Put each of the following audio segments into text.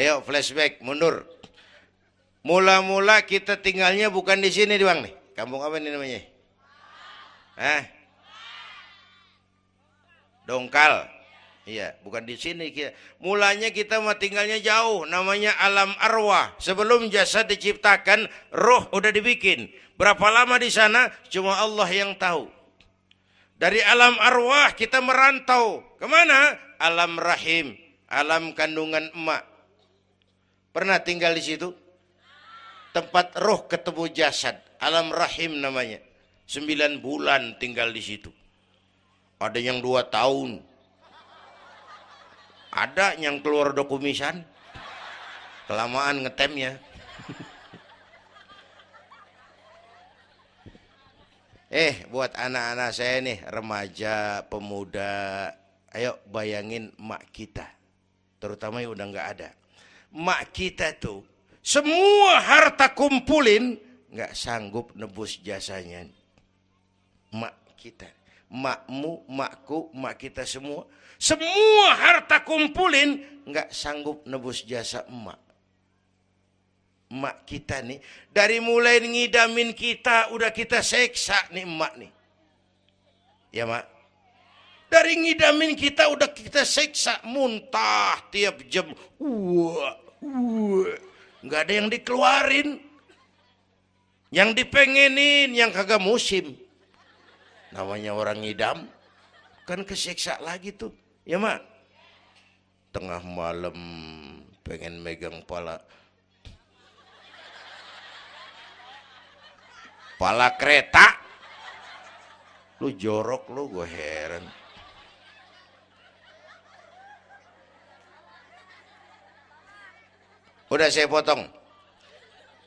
Ayo flashback, mundur. Mula-mula kita tinggalnya bukan di sini, Bang nih. Kampung apa ini namanya? Dongkal. Iya, bukan di sini. Mulanya kita mah tinggalnya jauh, namanya alam arwah. Sebelum jasad diciptakan, roh udah dibikin. Berapa lama di sana? Cuma Allah yang tahu. Dari alam arwah kita merantau. Kemana? Alam rahim, alam kandungan emak. Pernah tinggal di situ? Tempat roh ketemu jasad, alam rahim namanya. 9 bulan tinggal di situ. Ada yang 2 tahun. Ada yang keluar dokumisan, kelamaan ngetemnya. Buat anak-anak saya nih, remaja, pemuda, ayo bayangin mak kita, terutama yang udah nggak ada. Mak kita tuh semua harta kumpulin nggak sanggup nebus jasanya. Mak kita, makmu, makku, mak kita semua. Semua harta kumpulin nggak sanggup nebus jasa emak. Emak kita nih, dari mulai ngidamin kita udah kita seksa nih emak nih. Ya mak. Dari ngidamin kita udah kita seksa, muntah tiap jam. Nggak ada yang dikeluarin. Yang dipengenin yang kagak musim. Namanya orang ngidam kan keseksa lagi tuh. Ya mak, tengah malam pengen megang pala kereta, lu jorok lu, gue heran. Udah saya potong.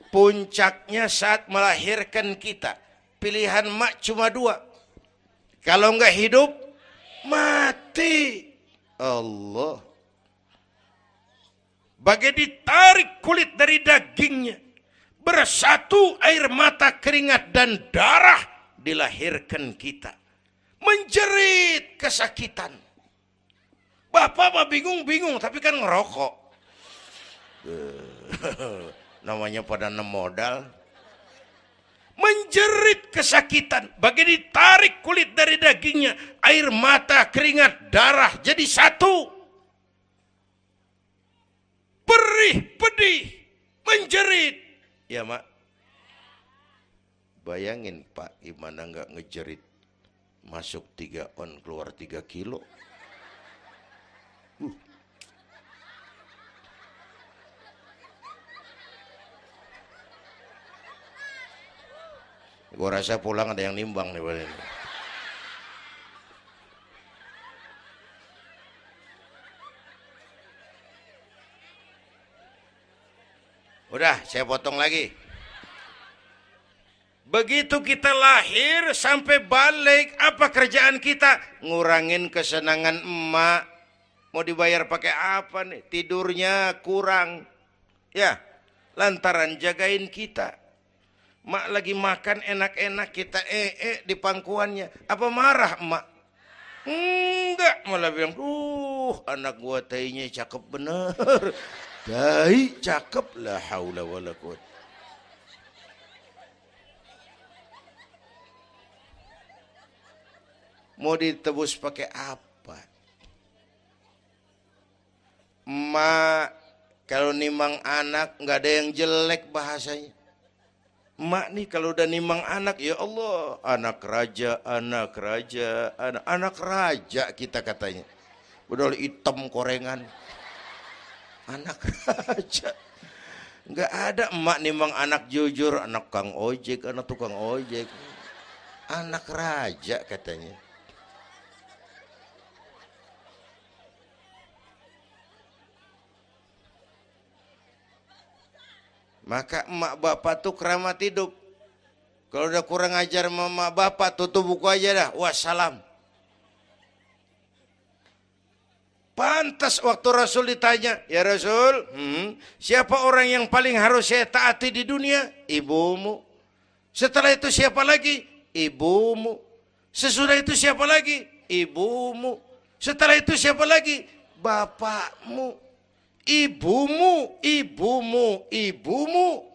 Puncaknya saat melahirkan kita, pilihan mak cuma 2. Kalau nggak hidup, mati. Allah. Bagai ditarik kulit dari dagingnya, bersatu air mata, keringat dan darah, dilahirkan kita. Menjerit kesakitan. Bapak mah bingung-bingung, tapi kan ngerokok. Namanya pada modal. Menjerit kesakitan, bagai ditarik kulit dari dagingnya, air mata, keringat, darah jadi satu. Perih, pedih, menjerit. Ya mak, bayangin Pak, gimana nggak ngejerit. Masuk 3 on, keluar 3 kilo. Gue rasa pulang ada yang nimbang nih. Udah, saya potong lagi. Begitu kita lahir sampai balik, apa kerjaan kita? Ngurangin kesenangan emak. Mau dibayar pakai apa nih? Tidurnya kurang. Ya, lantaran jagain kita. Mak lagi makan enak-enak, kita di pangkuannya. Apa marah emak? Enggak, malah bilang, anak gua tainya cakep bener. Tai cakep, la haula wala quwwata. Mau ditebus pakai apa? Emak kalau nimang anak nggak ada yang jelek bahasanya. Emak nih kalau udah nimang anak, ya Allah, anak raja, anak raja kita katanya. Udah hitam korengan. Anak raja. Enggak ada emak nimang anak jujur, anak kang ojek, anak tukang ojek. Anak raja katanya. Maka emak bapak tuh keramat hidup. Kalau udah kurang ajar mama bapak, tutup buku aja dah. Wassalam. Pantas waktu Rasul ditanya, ya Rasul, siapa orang yang paling harus saya taati di dunia? Ibumu. Setelah itu siapa lagi? Ibumu. Sesudah itu siapa lagi? Ibumu. Setelah itu siapa lagi? Bapakmu. ibumu, ibumu, ibumu,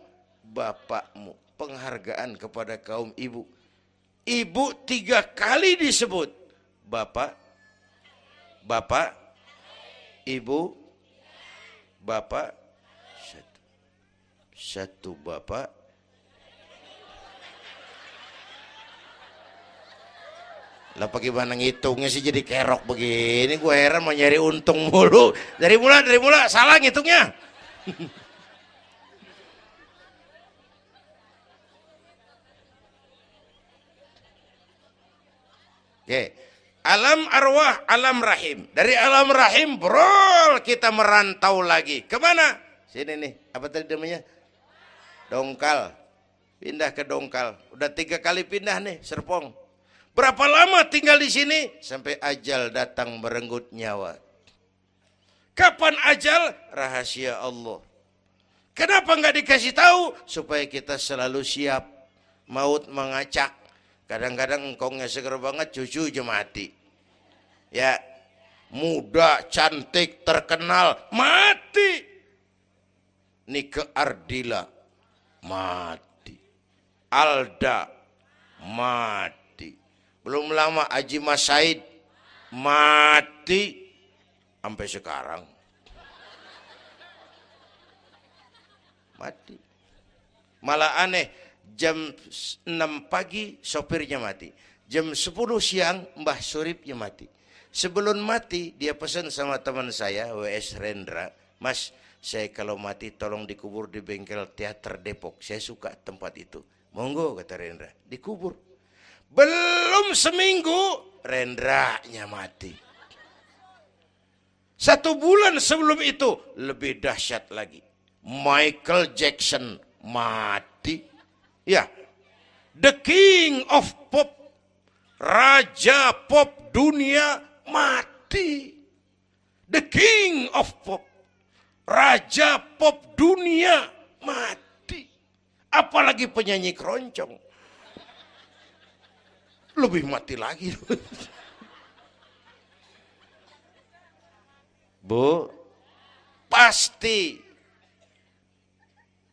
bapakmu. Penghargaan kepada kaum ibu. Ibu 3 kali disebut. Bapak, bapak, ibu, bapak, satu bapak. Lah bagaimana ngitungnya sih jadi kerok begini? Gue heran mau nyari untung mulu. Dari mula salah ngitungnya. Oke. Alam arwah, alam rahim. Dari alam rahim, brol, kita merantau lagi. Kemana? Sini nih, apa tadi namanya? Dongkal. Pindah ke Dongkal. Udah 3 kali pindah nih, Serpong. Berapa lama tinggal di sini? Sampai ajal datang merenggut nyawa. Kapan ajal? Rahasia Allah. Kenapa nggak dikasih tahu? Supaya kita selalu siap. Maut mengacak. Kadang-kadang engkongnya seger banget, cucu aja mati. Ya, muda, cantik, terkenal, mati. Nike Ardila, mati. Alda, mati. Belum lama Haji Mas Said, mati. Sampai sekarang. Mati. Malah aneh. Jam 6 pagi sopirnya mati. Jam 10 siang Mbah Suripnya mati. Sebelum mati dia pesan sama teman saya WS Rendra, Mas, saya kalau mati tolong dikubur di bengkel teater Depok. Saya suka tempat itu. Monggo, kata Rendra, dikubur. Belum seminggu Rendranya mati. 1 bulan sebelum itu lebih dahsyat lagi. Michael Jackson mati. Ya, the king of pop, raja pop dunia mati. The king of pop, raja pop dunia mati. Apalagi penyanyi keroncong, lebih mati lagi. Bu, pasti.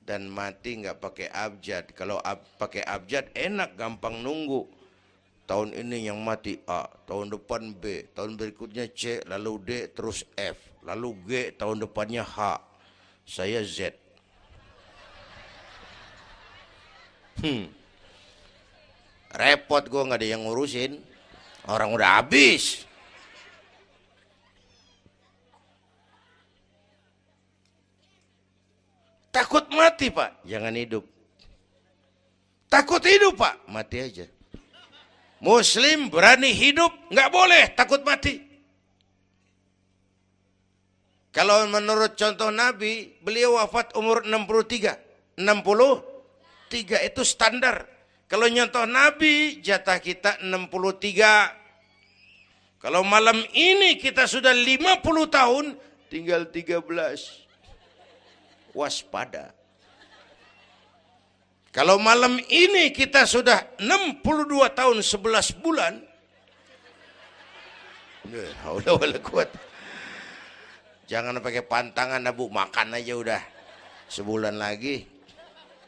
Dan mati nggak pakai abjad. Kalau pakai abjad enak, gampang nunggu. Tahun ini yang mati A, tahun depan B, tahun berikutnya C, lalu D, terus F, lalu G, tahun depannya H. Saya Z. Repot gue, nggak ada yang ngurusin. Orang udah habis. Takut mati, Pak, jangan hidup. Takut hidup, Pak, mati aja. Muslim berani hidup, nggak boleh takut mati. Kalau menurut contoh Nabi, beliau wafat umur 63. 63 itu standar. Kalau nyontoh Nabi, jatah kita 63. Kalau malam ini kita sudah 50 tahun, tinggal 13. Waspada. Kalau malam ini kita sudah 62 tahun 11 bulan. Udah kuat. Jangan pakai pantangan, Bu, makan aja udah. Sebulan lagi.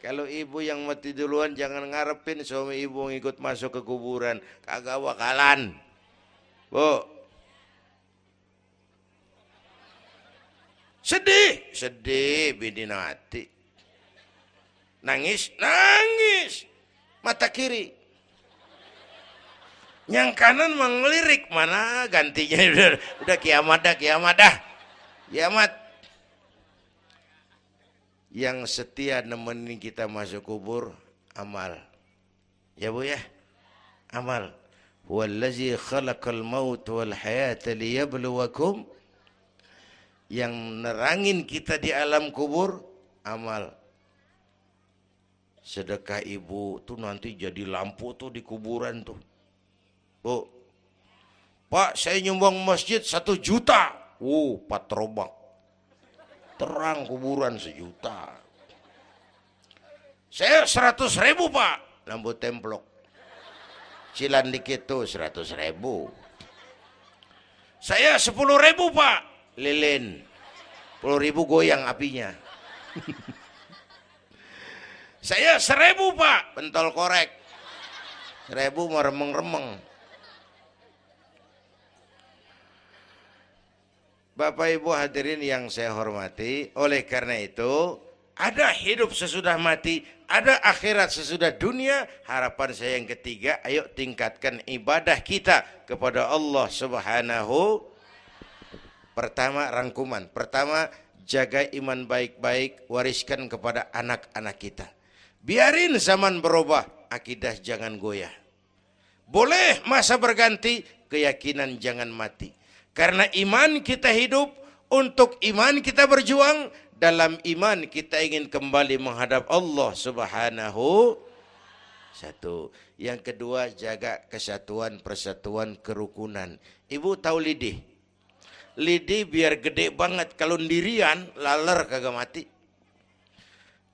Kalau ibu yang mati duluan jangan ngarepin suami ibu ngikut masuk ke kuburan. Kagak bakalan. Bu. Sedih bini mati. Nangis, mata kiri. Yang kanan mengelirik, mana gantinya udah kiamat dah. Kiamat. Yang setia nemenin kita masuk kubur, amal. Ya Bu ya, amal. Wallazi khalaqal maut wal hayata liyabluwakum. Yang nerangin kita di alam kubur, amal. Sedekah ibu tuh nanti jadi lampu tuh di kuburan tuh. Bu, Pak, saya nyumbang masjid 1 juta. Patrobak. Terang kuburan 1 juta. Saya 100.000, Pak. Lampu templok. Cilan dikit tuh 100.000. Saya 10.000, Pak. Lilin. 10.000 goyang apinya. Saya 1.000 Pak, pentol korek. 1.000 mau remeng-remeng. Bapak Ibu hadirin yang saya hormati, oleh karena itu ada hidup sesudah mati, ada akhirat sesudah dunia. Harapan saya yang ketiga, ayo tingkatkan ibadah kita kepada Allah Subhanahu. Pertama, rangkuman. Pertama, jaga iman baik-baik, wariskan kepada anak-anak kita. Biarin zaman berubah, akidah jangan goyah. Boleh masa berganti, keyakinan jangan mati. Karena iman kita hidup, untuk iman kita berjuang, dalam iman kita ingin kembali menghadap Allah Subhanahu. Satu. Yang kedua, jaga kesatuan, persatuan, kerukunan. Ibu tahu lidi? Lidi biar gede banget, kalau ndirian laler kagak mati.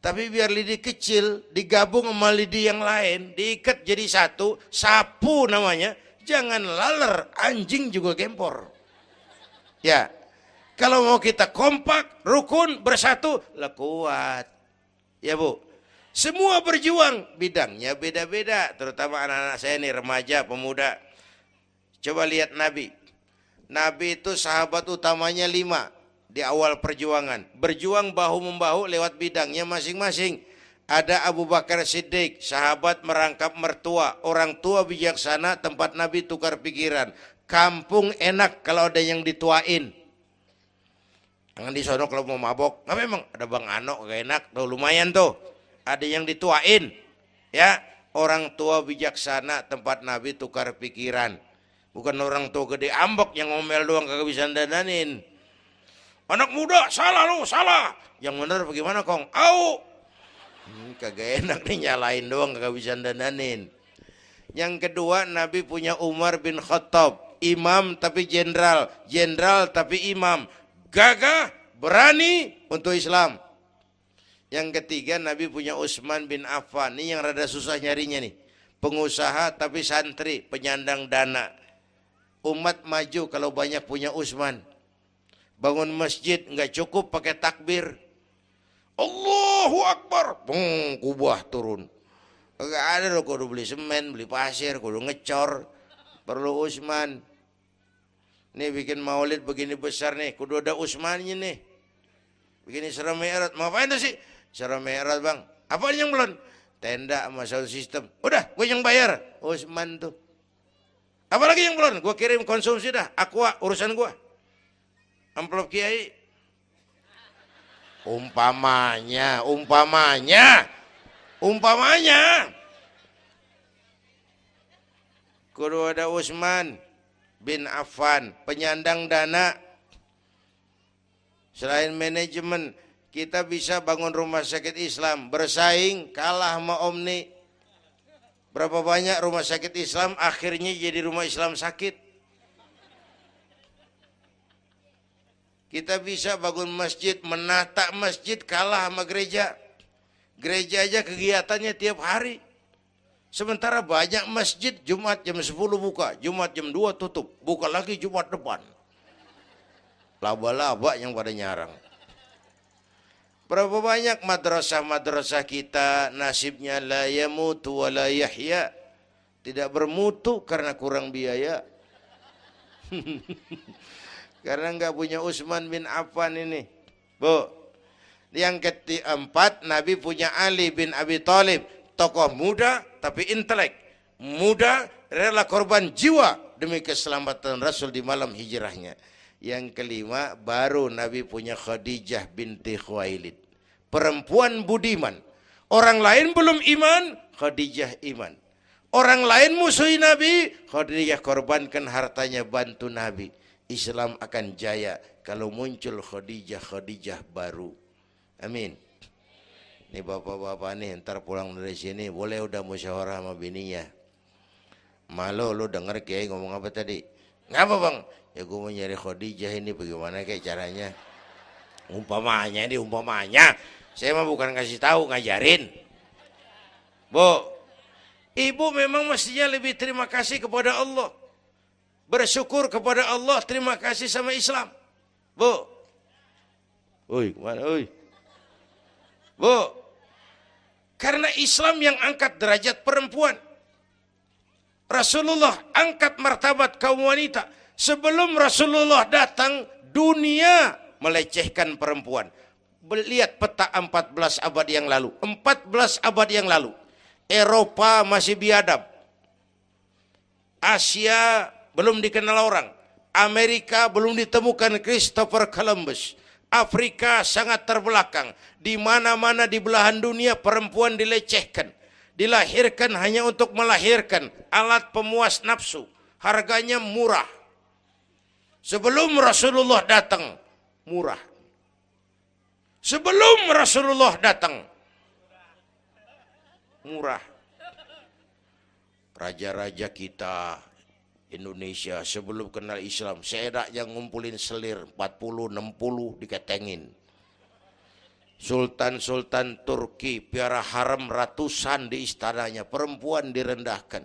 Tapi biar lidi kecil digabung sama lidi yang lain, diikat jadi satu, sapu namanya, jangan laler, anjing juga gempor. Ya, kalau mau kita kompak, rukun, bersatu, lah kuat. Ya Bu, semua berjuang, bidangnya beda-beda, terutama anak-anak saya nih, remaja, pemuda. Coba lihat Nabi. Nabi itu sahabat utamanya 5 di awal perjuangan. Berjuang bahu-membahu lewat bidangnya masing-masing. Ada Abu Bakar Siddiq, sahabat merangkap mertua, orang tua bijaksana, tempat Nabi tukar pikiran. Kampung enak kalau ada yang dituain. Jangan di sono kalau mau mabok. Nggak, memang ada Bang Ano gak enak tuh, lumayan tuh. Ada yang dituain. Ya, orang tua bijaksana, tempat Nabi tukar pikiran. Bukan orang tua gede ambek yang ngomel doang kagak bisa dandanin. Anak muda salah lu, salah. Yang bener bagaimana Kong? Au. Kagak enak nih, nyalain doang kagak bisa dandanin. Yang kedua, Nabi punya Umar bin Khattab. Imam tapi jenderal, jenderal tapi imam, gagah, berani untuk Islam. Yang ketiga, Nabi punya Utsman bin Affan. Ini yang rada susah nyarinya nih. Pengusaha tapi santri, penyandang dana. Umat maju kalau banyak punya Utsman. Bangun masjid nggak cukup pakai takbir. Allahu Akbar, kubah turun. Gak ada loh, kudu beli semen, beli pasir, kudu ngecor. Perlu Utsman. Nih bikin maulid begini besar nih, kudu ada Utsmannya nih. Begini Isra Mi'raj, mau apain tuh sih? Isra Mi'raj Bang. Apa yang belum? Tenda sama sound system. Udah, gue yang bayar. Utsman tuh. Apalagi yang belum? Gue kirim konsumsi dah. Aqua, urusan gue. Amplop kiai. Umpamanya. Kudu ada Utsman bin Affan, penyandang dana. Selain manajemen, kita bisa bangun rumah sakit Islam, bersaing kalah sama Omni. Berapa banyak rumah sakit Islam akhirnya jadi rumah Islam sakit. Kita bisa bangun masjid, menata masjid kalah sama gereja. Gereja aja kegiatannya tiap hari. Sementara banyak masjid Jumat jam 10 buka, Jumat jam 2 tutup, buka lagi Jumat depan. Laba-laba yang pada nyarang. Berapa banyak madrasah-madrasah kita nasibnya la yamutu wa la yahya. Tidak bermutu karena kurang biaya. Karena nggak punya Utsman bin Affan ini. Bu. Yang keempat, Nabi punya Ali bin Abi Thalib, tokoh muda tapi intelek. Muda rela korban jiwa demi keselamatan Rasul di malam hijrahnya. Yang kelima, baru Nabi punya Khadijah binti Khuwailid, perempuan budiman. Orang lain belum iman, Khadijah iman. Orang lain musuhi Nabi, Khadijah korbankan hartanya bantu Nabi. Islam akan jaya kalau muncul Khadijah baru. Amin. Nih bapak-bapak nih, ntar pulang dari sini boleh udah musyawarah sama bininya. Malu lu denger kiai ngomong apa tadi? Ngapa Bang? Ya gue mau nyari Khadijah ini, bagaimana kayak caranya? Umpamanya ini, umpamanya. Saya mah bukan kasih tahu, ngajarin. Bu, ibu memang mestinya lebih terima kasih kepada Allah. Bersyukur kepada Allah, terima kasih sama Islam. Bu, Oi, kemana? Oi. Bu, karena Islam yang angkat derajat perempuan. Rasulullah angkat martabat kaum wanita. Sebelum Rasulullah datang, dunia melecehkan perempuan. Lihat peta 14 abad yang lalu. 14 abad yang lalu. Eropa masih biadab. Asia belum dikenal orang. Amerika belum ditemukan Christopher Columbus. Afrika sangat terbelakang. Di mana-mana di belahan dunia perempuan dilecehkan. Dilahirkan hanya untuk melahirkan, alat pemuas nafsu. Harganya murah. Sebelum Rasulullah datang, murah. Sebelum Rasulullah datang, murah. Raja-raja kita Indonesia sebelum kenal Islam, sedak yang ngumpulin selir 40, 60 diketengin. Sultan-sultan Turki piara haram ratusan di istananya, perempuan direndahkan.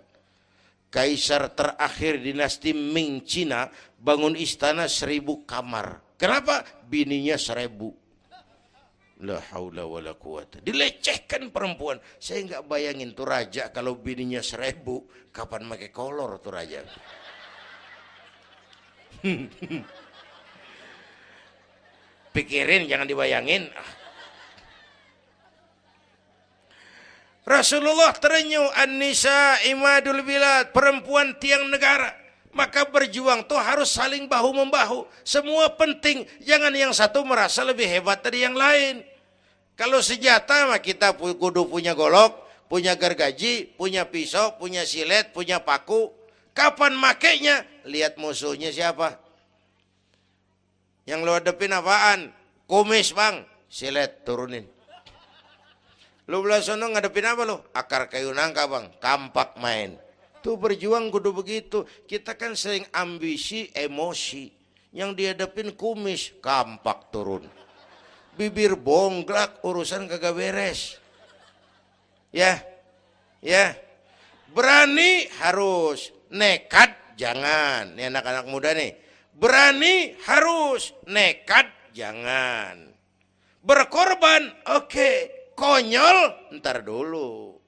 Kaisar terakhir dinasti Ming Cina bangun istana 1000 kamar. Kenapa? Bininya 1000. La haula wala quwata. Dilecehkan perempuan. Saya nggak bayangin tuh raja kalau bininya 1000, kapan pakai kolor tuh raja. Pikirin, jangan dibayangin. Rasulullah terenyuh, an-nisa imadul bilad, perempuan tiang negara. Maka berjuang tuh harus saling bahu-membahu. Semua penting, jangan yang satu merasa lebih hebat dari yang lain. Kalau senjata mah kita kudu punya golok, punya gergaji, punya pisau, punya silet, punya paku. Kapan makainya? Lihat musuhnya siapa. Yang lu hadepin apaan? Kumis bang, silet turunin. Lu belah sono ngadepin apa lu? Akar kayu nangka bang, kampak main. Tuh berjuang kudu begitu. Kita kan sering ambisi, emosi. Yang dihadapin kumis, kampak turun. Bibir bonglak, urusan kagak beres. Ya, ya. Berani harus, nekat jangan. Ini anak-anak muda nih. Berani harus, nekat jangan. Berkorban, oke. Konyol, ntar dulu.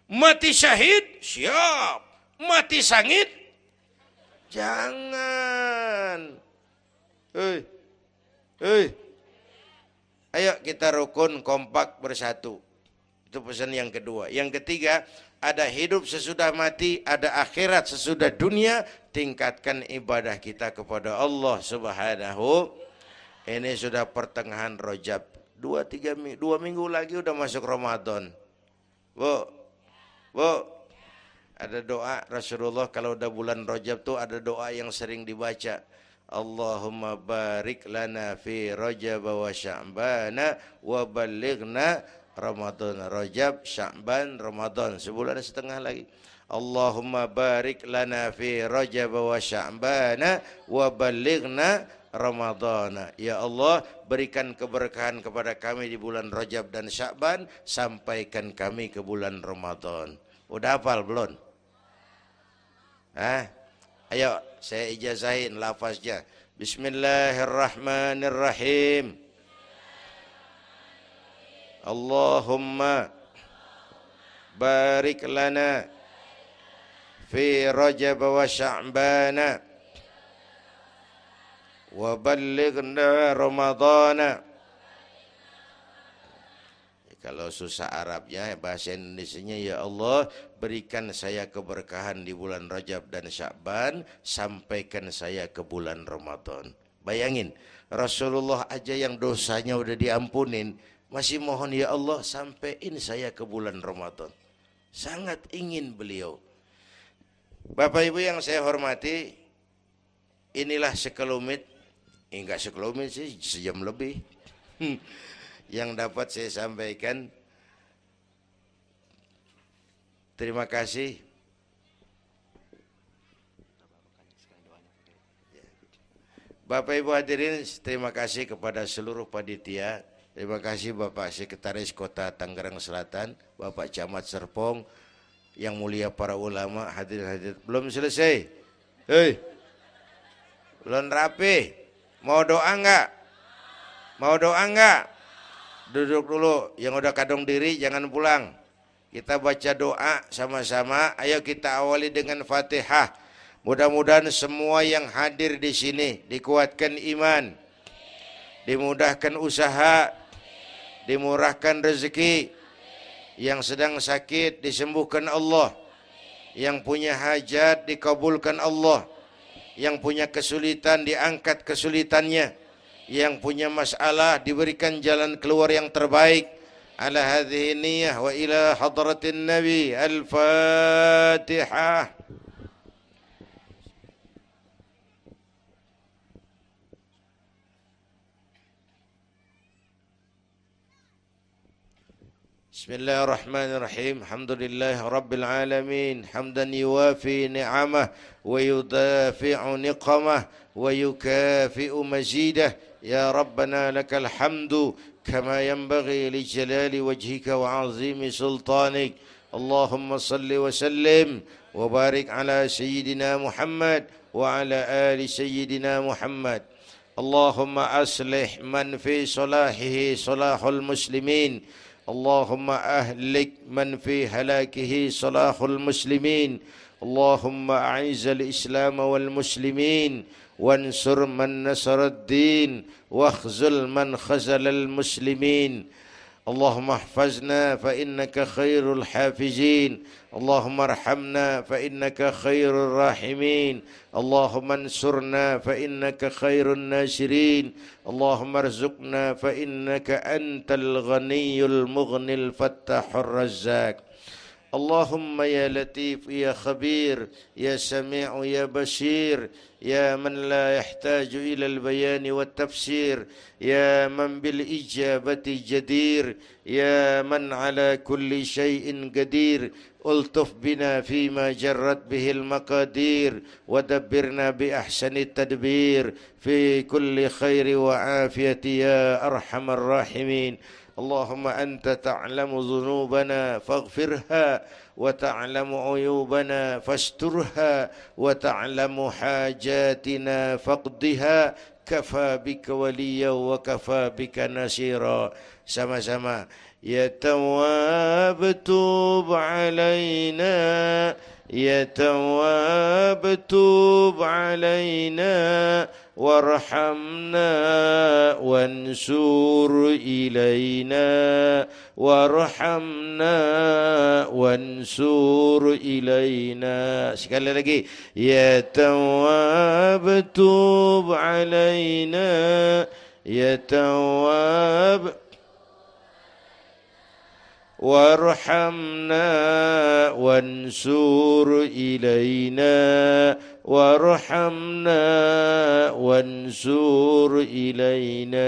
Mati syahid, siap. Mati sangit, jangan. Hei, hei. Ayo kita rukun, kompak, bersatu. Itu pesan yang kedua. Yang ketiga, ada hidup sesudah mati, ada akhirat sesudah dunia. Tingkatkan ibadah kita kepada Allah Subhanahu. Ini sudah pertengahan Rajab. 2 minggu lagi udah masuk Ramadan. Bu, ada doa Rasulullah kalau udah bulan Rajab tuh ada doa yang sering dibaca. Allahumma barik lana fi Rajab wa Sya'bana wa balighna Ramadan. Rajab, Sya'ban, Ramadan, sebulan setengah lagi. Allahumma barik lana fi Rajab wa Sya'bana wa balighna Ramadhan. Ya Allah, berikan keberkahan kepada kami di bulan Rajab dan Sya'ban, sampaikan kami ke bulan Ramadan. Udah hafal belum? Ayo saya ijazahin lafaznya. Bismillahirrahmanirrahim. Allahumma barik lana fi Rajab wa Sya'bana wa ballighna Ramadhana. Kalau susah Arabnya, bahasa Indonesianya, ya Allah berikan saya keberkahan di bulan Rajab dan Sya'ban, sampaikan saya ke bulan Ramadan. Bayangin, Rasulullah aja yang dosanya udah diampunin, masih mohon ya Allah sampaiin saya ke bulan Ramadan. Sangat ingin beliau. Bapak Ibu yang saya hormati, inilah sekelumit, enggak sekelumit sih, sejam lebih yang dapat saya sampaikan. Terima kasih. Bapak Ibu hadirin, terima kasih kepada seluruh panitia. Terima kasih Bapak Sekretaris Kota Tangerang Selatan, Bapak Camat Serpong, yang mulia para ulama, hadirin. Belum selesai. Hei, belum rapi. Mau doa enggak? Mau doa enggak? Duduk dulu, yang udah kadung diri jangan pulang. Kita baca doa sama-sama. Ayo kita awali dengan Fatihah. Mudah-mudahan semua yang hadir di sini dikuatkan iman, dimudahkan usaha, dimurahkan rezeki, yang sedang sakit disembuhkan Allah, yang punya hajat dikabulkan Allah, yang punya kesulitan diangkat kesulitannya, yang punya masalah diberikan jalan keluar yang terbaik. Ala hadhihi niyyah wa ila hadratin nabi. Al-Fatihah. Bismillahirrahmanirrahim. Alhamdulillah rabbil alamin. Hamdan yuwafi ni'amah wa yudafi'u niqamah wa yukafi'u mazidah. Ya Rabbana lakal hamdu kama yanbaghi li jalali wajhika wa azimi sultanik. Allahumma salli wa sallim wa barik ala sayyidina Muhammad wa ala ali sayyidina Muhammad. Allahumma aslih man fi salahihi salahul muslimin. اللهم أهلك من في هلاكه صلاح المسلمين. اللهم أعز الإسلام والمسلمين وانصر من نصر الدين واخذل من خذل المسلمين. اللهم احفظنا فإنك خير الحافظين. اللهم ارحمنا فإنك خير الراحمين. اللهم انصرنا فإنك خير الناصرين. اللهم ارزقنا فإنك أنت الغني المغني الفتاح الرزاق. اللهم يا لطيف يا خبير يا سميع يا بصير يا من لا يحتاج إلى البيان والتفسير يا من بالإجابة جدير يا من على كل شيء قدير ألطف بنا فيما جرت به المقادير ودبرنا بأحسن التدبير في كل خير وعافية يا أرحم الراحمين. اللهم أنت تعلم ذنوبنا فاغفرها وتعلم عيوبنا فاسترها وتعلم حاجاتنا فاقضها. كفى بك وليا وكفى بك نصيرا. sama-sama. Ya Tawwab tub alaina, Ya Tawwab tub alaina warhamna wansur ilaina warhamna wansur ilaina. Sekali lagi. Ya Tawwab tub alaina, Ya Tawwab warhamna wansur ilaina warhamna wansur ilaina.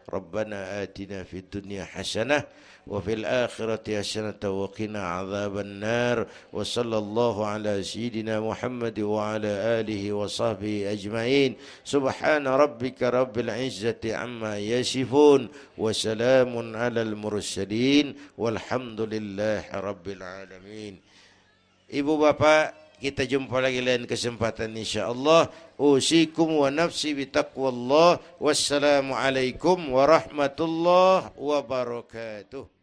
Rabbana atina fid dunya hasanah wa fil akhirati hasanah wa qina adzaban nar. Wa sallallahu ala sayyidina Muhammad wa ala alihi wa sahbihi ajma'in. Subhana rabbika rabbil izzati amma yasifun wa salamun alal mursalin walhamdulillahi rabbil alamin. Ibu bapak, kita jumpa lagi lain kesempatan insyaallah. Usikum wa nafsi bitaqwallah. Wassalamu alaikum warahmatullahi wabarakatuh.